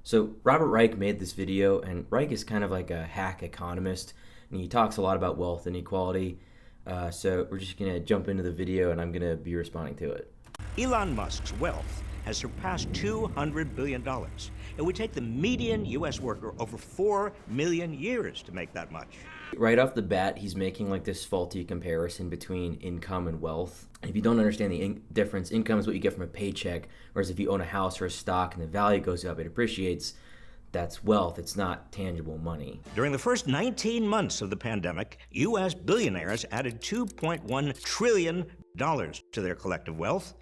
So Robert Reich made this video, and Reich is kind of like a hack economist, and he talks a lot about wealth inequality. So we're just gonna jump into the video, and I'm gonna be responding to it. Elon Musk's wealth has surpassed $200 billion. It would take the median U.S. worker over 4 million years to make that much. Right off the bat, he's making like this faulty comparison between income and wealth. And if you don't understand the difference, income is what you get from a paycheck, whereas if you own a house or a stock and the value goes up, it appreciates, that's wealth. It's not tangible money. During the first 19 months of the pandemic, U.S. billionaires added $2.1 trillion to their collective wealth.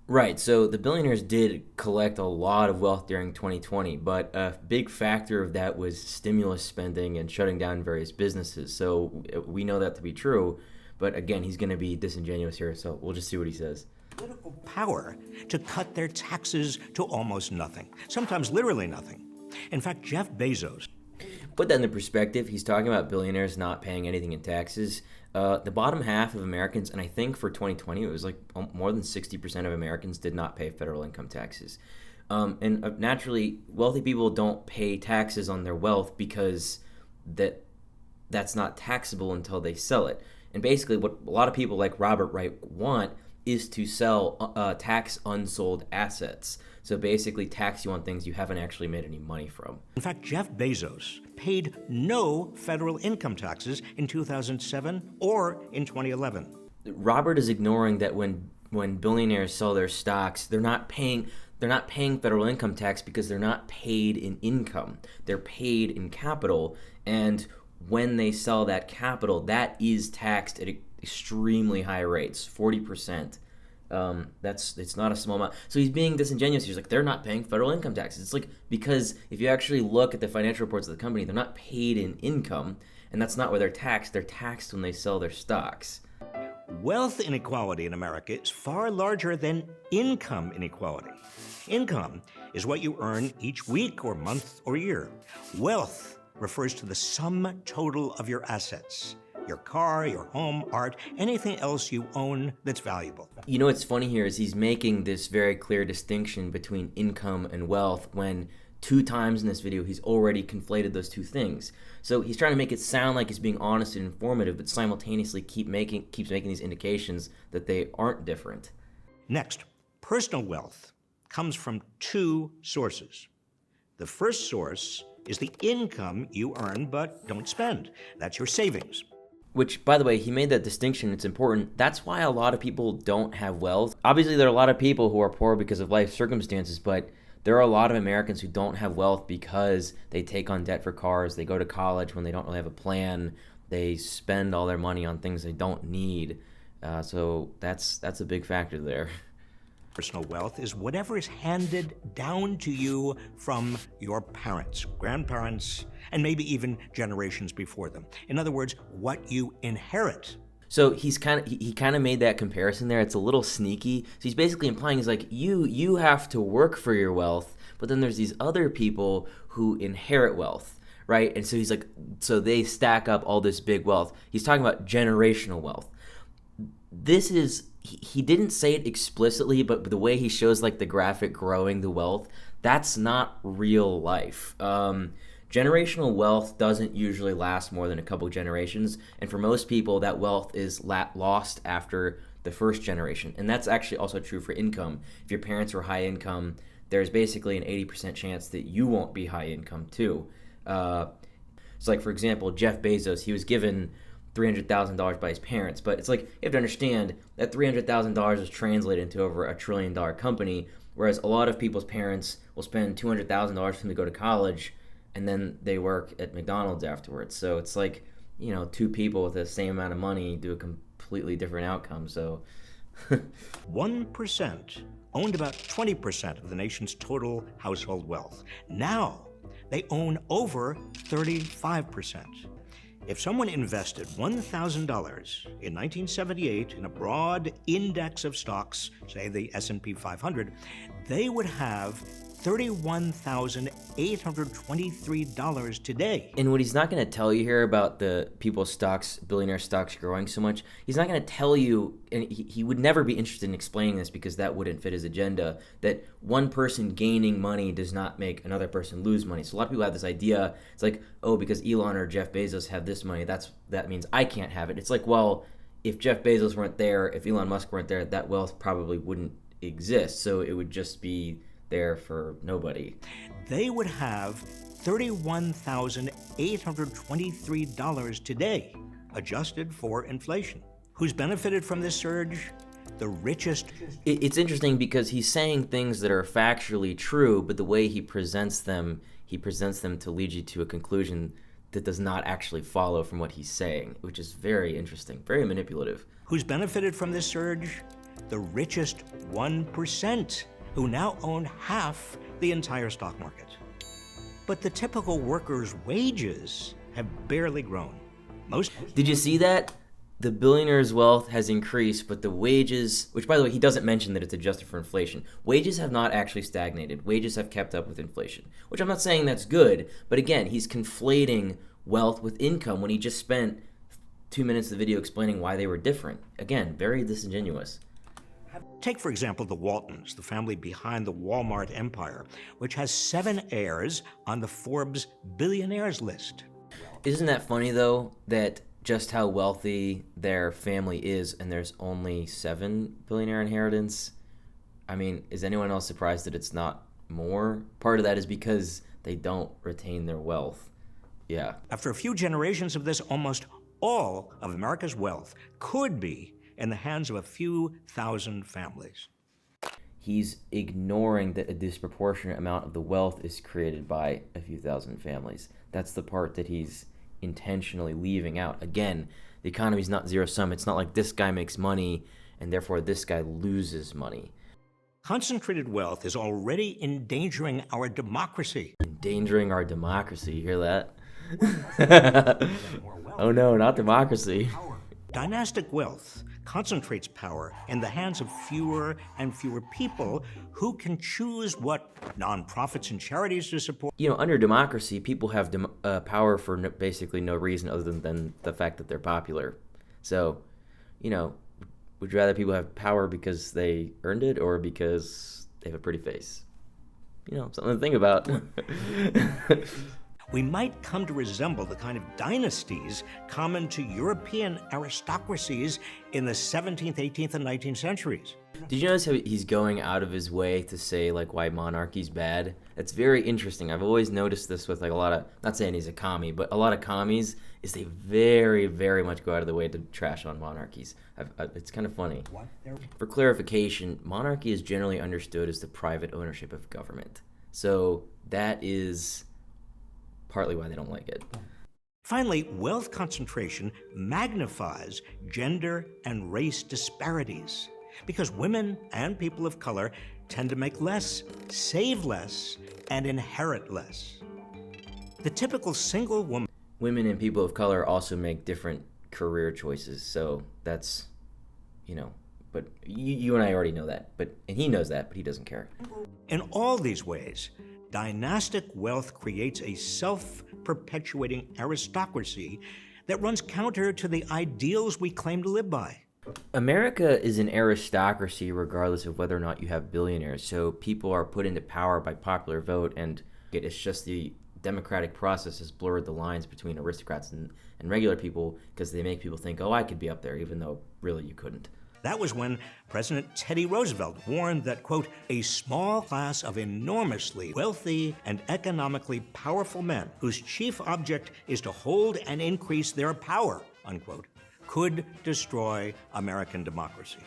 Right, so the billionaires did collect a lot of wealth during 2020, but a big factor of that was stimulus spending and shutting down various businesses. So we know that to be true, but again, he's going to be disingenuous here, so we'll just see what he says. Political power to cut their taxes to almost nothing, sometimes literally nothing. In fact, Jeff Bezos. Put that into perspective, he's talking about billionaires not paying anything in taxes. The bottom half of Americans, and I think for 2020 it was like more than 60% of Americans did not pay federal income taxes. And naturally, wealthy people don't pay taxes on their wealth because that's not taxable until they sell it. And basically what a lot of people like Robert Reich want is to sell tax unsold assets. So basically tax you on things you haven't actually made any money from. In fact, Jeff Bezos paid no federal income taxes in 2007 or in 2011. Robert is ignoring that when billionaires sell their stocks, they're not paying federal income tax because they're not paid in income. They're paid in capital, and when they sell that capital, that is taxed at extremely high rates, 40%. It's not a small amount. So he's being disingenuous. He's like, they're not paying federal income taxes. It's like, because if you actually look at the financial reports of the company, they're not paid in income, and that's not where they're taxed. They're taxed when they sell their stocks. Wealth inequality in America is far larger than income inequality. Income is what you earn each week or month or year. Wealth refers to the sum total of your assets. Your car, your home, art, anything else you own that's valuable. You know what's funny here is he's making this very clear distinction between income and wealth when 2 times in this video he's already conflated those two things. So he's trying to make it sound like he's being honest and informative, but simultaneously keeps making these indications that they aren't different. Next, personal wealth comes from 2 sources. The first source is the income you earn but don't spend. That's your savings. Which, by the way, he made that distinction. It's important. That's why a lot of people don't have wealth. Obviously, there are a lot of people who are poor because of life circumstances, but there are a lot of Americans who don't have wealth because they take on debt for cars, they go to college when they don't really have a plan, they spend all their money on things they don't need. So that's a big factor there. Personal wealth is whatever is handed down to you from your parents, grandparents, and maybe even generations before them. In other words, what you inherit. So he kind of made that comparison there. It's a little sneaky. So he's basically implying he's like, you have to work for your wealth, but then there's these other people who inherit wealth, right? And so he's like, so they stack up all this big wealth. He's talking about generational wealth. This is, he didn't say it explicitly, but the way he shows like the graphic growing the wealth, that's not real life. Generational wealth doesn't usually last more than a couple generations, and for most people, that wealth is lost after the first generation. And that's actually also true for income. If your parents were high income, there's basically an 80% chance that you won't be high income too. So like, for example, Jeff Bezos, he was given $300,000 by his parents, but it's like, you have to understand that $300,000 is translated into over $1 trillion company, whereas a lot of people's parents will spend $200,000 for them to go to college, and then they work at McDonald's afterwards. So it's like, 2 people with the same amount of money do a completely different outcome. So 1% owned about 20% of the nation's total household wealth. Now they own over 35%. If someone invested $1,000 in 1978 in a broad index of stocks, say the S&P 500, they would have $31,823 today. And what he's not going to tell you here about the people's stocks, billionaire stocks growing so much, he's not going to tell you, and he would never be interested in explaining this because that wouldn't fit his agenda, that one person gaining money does not make another person lose money. So a lot of people have this idea, it's like, oh, because Elon or Jeff Bezos have this money, that means I can't have it. It's like, well, if Jeff Bezos weren't there, if Elon Musk weren't there, that wealth probably wouldn't exist. So it would just be there for nobody. They would have $31,823 today, adjusted for inflation. Who's benefited from this surge? The richest. It's interesting because he's saying things that are factually true, but the way he presents them to lead you to a conclusion that does not actually follow from what he's saying, which is very interesting, very manipulative. Who's benefited from this surge? The richest 1%, who now own half the entire stock market. But the typical worker's wages have barely grown. Did you see that? The billionaire's wealth has increased, but the wages, which by the way, he doesn't mention that it's adjusted for inflation, wages have not actually stagnated. Wages have kept up with inflation, which I'm not saying that's good, but again, he's conflating wealth with income when he just spent 2 minutes of the video explaining why they were different. Again, very disingenuous. Take, for example, the Waltons, the family behind the Walmart empire, which has 7 heirs on the Forbes Billionaires list. Isn't that funny, though, that just how wealthy their family is, and there's only 7 billionaire inheritance? I mean, is anyone else surprised that it's not more? Part of that is because they don't retain their wealth. Yeah. After a few generations of this, almost all of America's wealth could be in the hands of a few thousand families. He's ignoring that a disproportionate amount of the wealth is created by a few thousand families. That's the part that he's intentionally leaving out. Again, the economy's not zero-sum. It's not like this guy makes money and therefore this guy loses money. Concentrated wealth is already endangering our democracy. Endangering our democracy. You hear that? Oh no, not democracy. Dynastic wealth concentrates power in the hands of fewer and fewer people who can choose what nonprofits and charities to support. You know, under democracy, people have power for basically no reason other than the fact that they're popular. So, you know, would you rather people have power because they earned it or because they have a pretty face? You know, something to think about. We might come to resemble the kind of dynasties common to European aristocracies in the 17th, 18th, and 19th centuries. Did you notice how he's going out of his way to say, like, why monarchy's bad? That's very interesting. I've always noticed this with, like, a lot of, not saying he's a commie, but a lot of commies is they very, very much go out of the way to trash on monarchies. It's kind of funny. For clarification, monarchy is generally understood as the private ownership of government. So that is partly why they don't like it. Finally, wealth concentration magnifies gender and race disparities because women and people of color tend to make less, save less, and inherit less. The typical single woman. Women and people of color also make different career choices, so that's, you know, but you and I already know that, and he knows that, but he doesn't care. In all these ways, dynastic wealth creates a self-perpetuating aristocracy that runs counter to the ideals we claim to live by. America is an aristocracy regardless of whether or not you have billionaires. So people are put into power by popular vote, and it's just the democratic process has blurred the lines between aristocrats and regular people because they make people think, oh, I could be up there, even though really you couldn't. That was when President Teddy Roosevelt warned that, quote, a small class of enormously wealthy and economically powerful men whose chief object is to hold and increase their power, unquote, could destroy American democracy.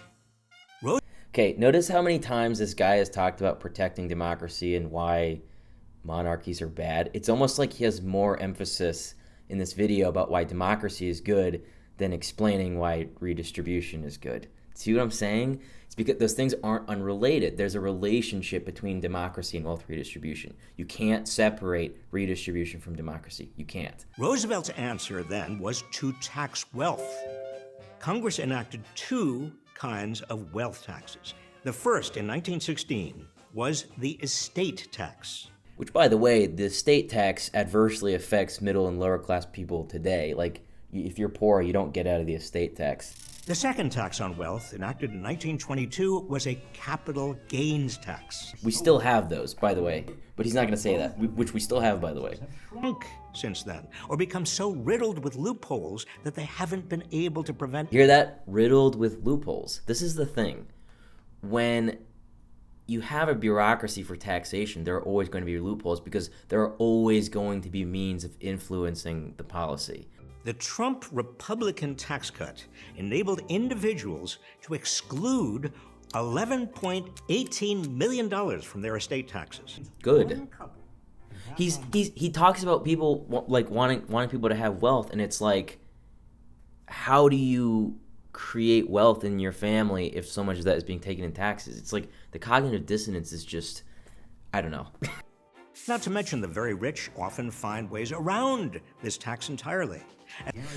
Okay, notice how many times this guy has talked about protecting democracy and why monarchies are bad. It's almost like he has more emphasis in this video about why democracy is good than explaining why redistribution is good. See what I'm saying? It's because those things aren't unrelated. There's a relationship between democracy and wealth redistribution. You can't separate redistribution from democracy. You can't. Roosevelt's answer then was to tax wealth. Congress enacted 2 kinds of wealth taxes. The first, in 1916, was the estate tax. Which, by the way, the estate tax adversely affects middle and lower class people today. Like, if you're poor, you don't get out of the estate tax. The second tax on wealth, enacted in 1922, was a capital gains tax. We still have those, by the way. But he's not going to say that, which we still have, by the way. Shrunk since then, or become so riddled with loopholes that they haven't been able to prevent. Hear that? Riddled with loopholes. This is the thing. When you have a bureaucracy for taxation, there are always going to be loopholes because there are always going to be means of influencing the policy. The Trump Republican tax cut enabled individuals to exclude $11.18 million from their estate taxes. Good. He talks about people like wanting people to have wealth, and it's like, how do you create wealth in your family if so much of that is being taken in taxes? It's like the cognitive dissonance is just, I don't know. Not to mention the very rich often find ways around this tax entirely.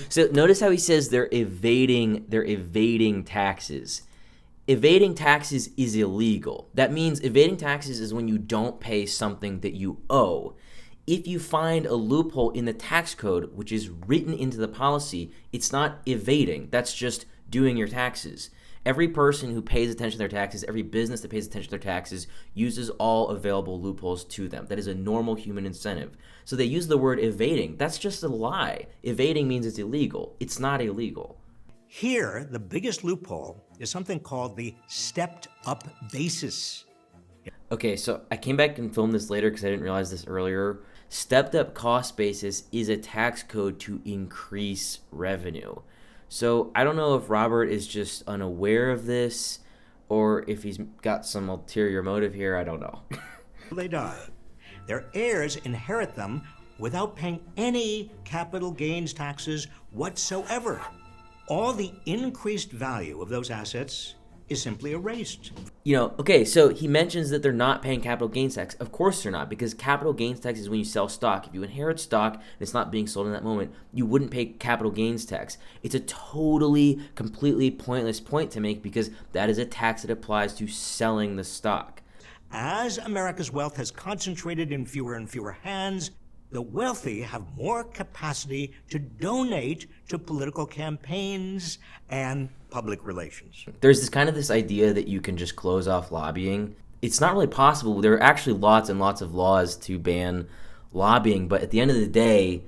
So notice how he says they're evading taxes. Evading taxes is illegal. That means evading taxes is when you don't pay something that you owe. If you find a loophole in the tax code, which is written into the policy, it's not evading. That's just doing your taxes. Every person who pays attention to their taxes, every business that pays attention to their taxes, uses all available loopholes to them. That is a normal human incentive. So they use the word evading. That's just a lie. Evading means it's illegal. It's not illegal. Here, the biggest loophole is something called the stepped-up basis. Okay, so I came back and filmed this later because I didn't realize this earlier. Stepped-up cost basis is a tax code to increase revenue. So I don't know if Robert is just unaware of this or if he's got some ulterior motive here. I don't know. They die. Their heirs inherit them without paying any capital gains taxes whatsoever. All the increased value of those assets is simply erased. Okay, so he mentions that they're not paying capital gains tax. Of course they're not, because capital gains tax is when you sell stock. If you inherit stock and it's not being sold in that moment, you wouldn't pay capital gains tax. It's a totally, completely pointless point to make because that is a tax that applies to selling the stock. As America's wealth has concentrated in fewer and fewer hands, the wealthy have more capacity to donate to political campaigns and public relations. There's this idea that you can just close off lobbying. It's not really possible. There are actually lots and lots of laws to ban lobbying, but at the end of the day,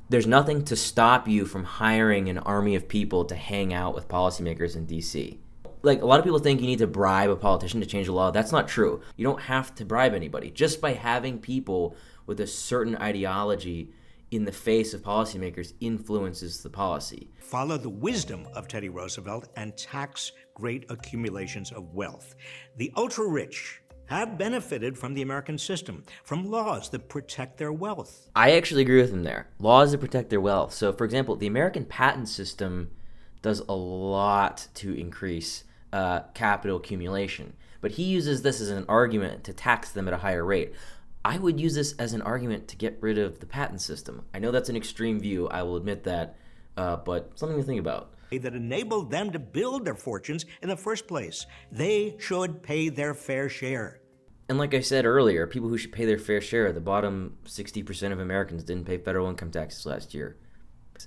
there's nothing to stop you from hiring an army of people to hang out with policymakers in D.C. Like, a lot of people think you need to bribe a politician to change the law. That's not true. You don't have to bribe anybody. Just by having people with a certain ideology in the face of policymakers influences the policy. Follow the wisdom of Teddy Roosevelt and tax great accumulations of wealth. The ultra-rich have benefited from the American system, from laws that protect their wealth. I actually agree with him there. Laws that protect their wealth. So, for example, the American patent system does a lot to increase capital accumulation. But he uses this as an argument to tax them at a higher rate. I would use this as an argument to get rid of the patent system. I know that's an extreme view, I will admit that, but something to think about. That enabled them to build their fortunes in the first place. They should pay their fair share. And like I said earlier, people who should pay their fair share, the bottom 60% of Americans didn't pay federal income taxes last year.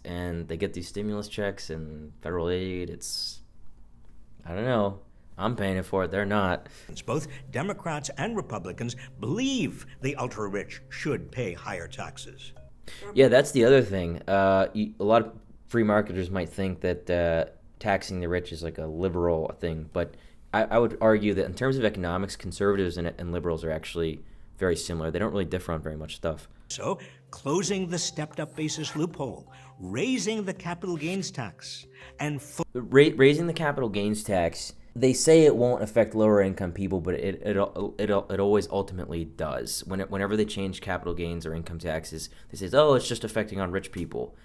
And they get these stimulus checks and federal aid. It's, I don't know. I'm paying it for it. They're not. Both Democrats and Republicans believe the ultra-rich should pay higher taxes. Yeah, that's the other thing. A lot of free marketers might think that taxing the rich is like a liberal thing, but I would argue that in terms of economics, conservatives and liberals are actually very similar. They don't really differ on very much stuff. So, closing the stepped-up basis loophole, raising the capital gains tax, and raising the capital gains tax. They say it won't affect lower income people, but it always ultimately does. Whenever they change capital gains or income taxes, they say, oh, it's just affecting on rich people.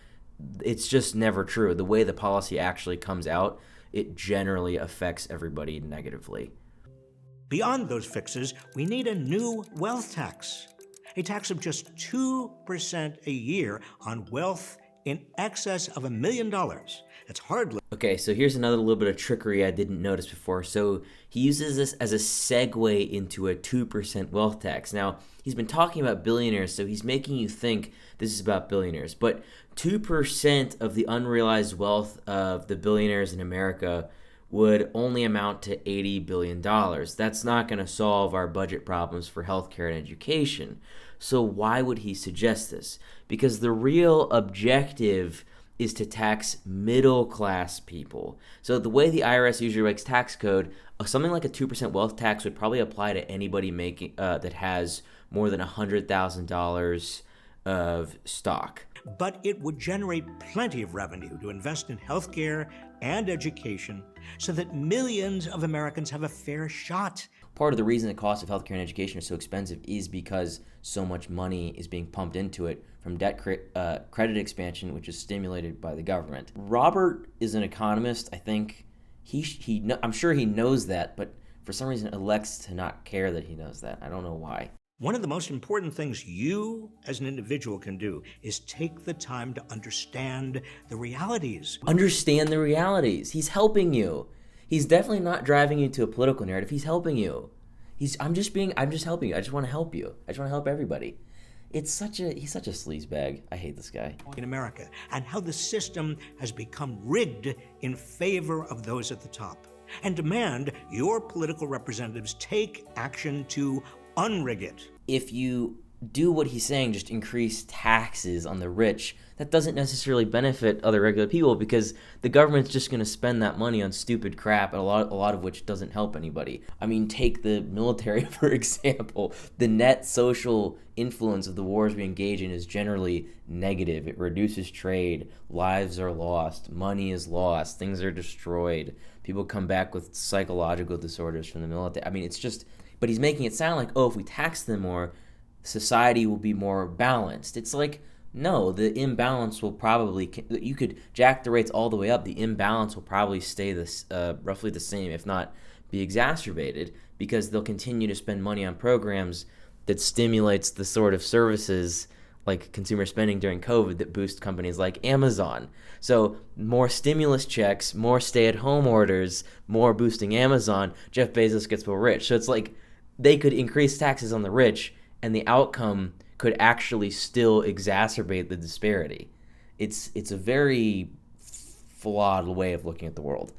It's just never true. The way the policy actually comes out, it generally affects everybody negatively. Beyond those fixes, we need a new wealth tax. A tax of just 2% a year on wealth in excess of $1 million, That's hardly. Okay, so here's another little bit of trickery I didn't notice before. So he uses this as a segue into a 2% wealth tax. Now, he's been talking about billionaires, so he's making you think this is about billionaires. But 2% of the unrealized wealth of the billionaires in America would only amount to $80 billion. That's not going to solve our budget problems for healthcare and education. So why would he suggest this? Because the real objective is to tax middle-class people. So the way the IRS usually makes tax code, something like a 2% wealth tax would probably apply to anybody making that has more than $100,000 of stock. But it would generate plenty of revenue to invest in healthcare and education so that millions of Americans have a fair shot. Part of the reason the cost of healthcare and education are so expensive is because so much money is being pumped into it from debt credit expansion, which is stimulated by the government. Robert is an economist. I think I'm sure he knows that, but for some reason elects to not care that he knows that. I don't know why. One of the most important things you as an individual can do is take the time to understand the realities. Understand the realities. He's helping you. He's definitely not driving you to a political narrative. He's helping you. I'm just helping you. I just want to help you. I just want to help everybody. He's such a sleazebag. I hate this guy. In America, and how the system has become rigged in favor of those at the top, and demand your political representatives take action to unrig it. If you do what he's saying, just increase taxes on the rich, that doesn't necessarily benefit other regular people because the government's just going to spend that money on stupid crap, and a lot of which doesn't help anybody. I mean, take the military, for example. The net social influence of the wars we engage in is generally negative. It reduces trade, lives are lost, money is lost, things are destroyed. People come back with psychological disorders from the military. I mean, it's just... But he's making it sound like, oh, if we tax them more, society will be more balanced. It's like, no, the imbalance will probably, you could jack the rates all the way up, the imbalance will probably stay roughly the same, if not be exacerbated, because they'll continue to spend money on programs that stimulates the sort of services like consumer spending during COVID that boost companies like Amazon. So more stimulus checks, more stay-at-home orders, more boosting Amazon, Jeff Bezos gets more rich. So it's like they could increase taxes on the rich, and the outcome could actually still exacerbate the disparity. It's a very flawed way of looking at the world.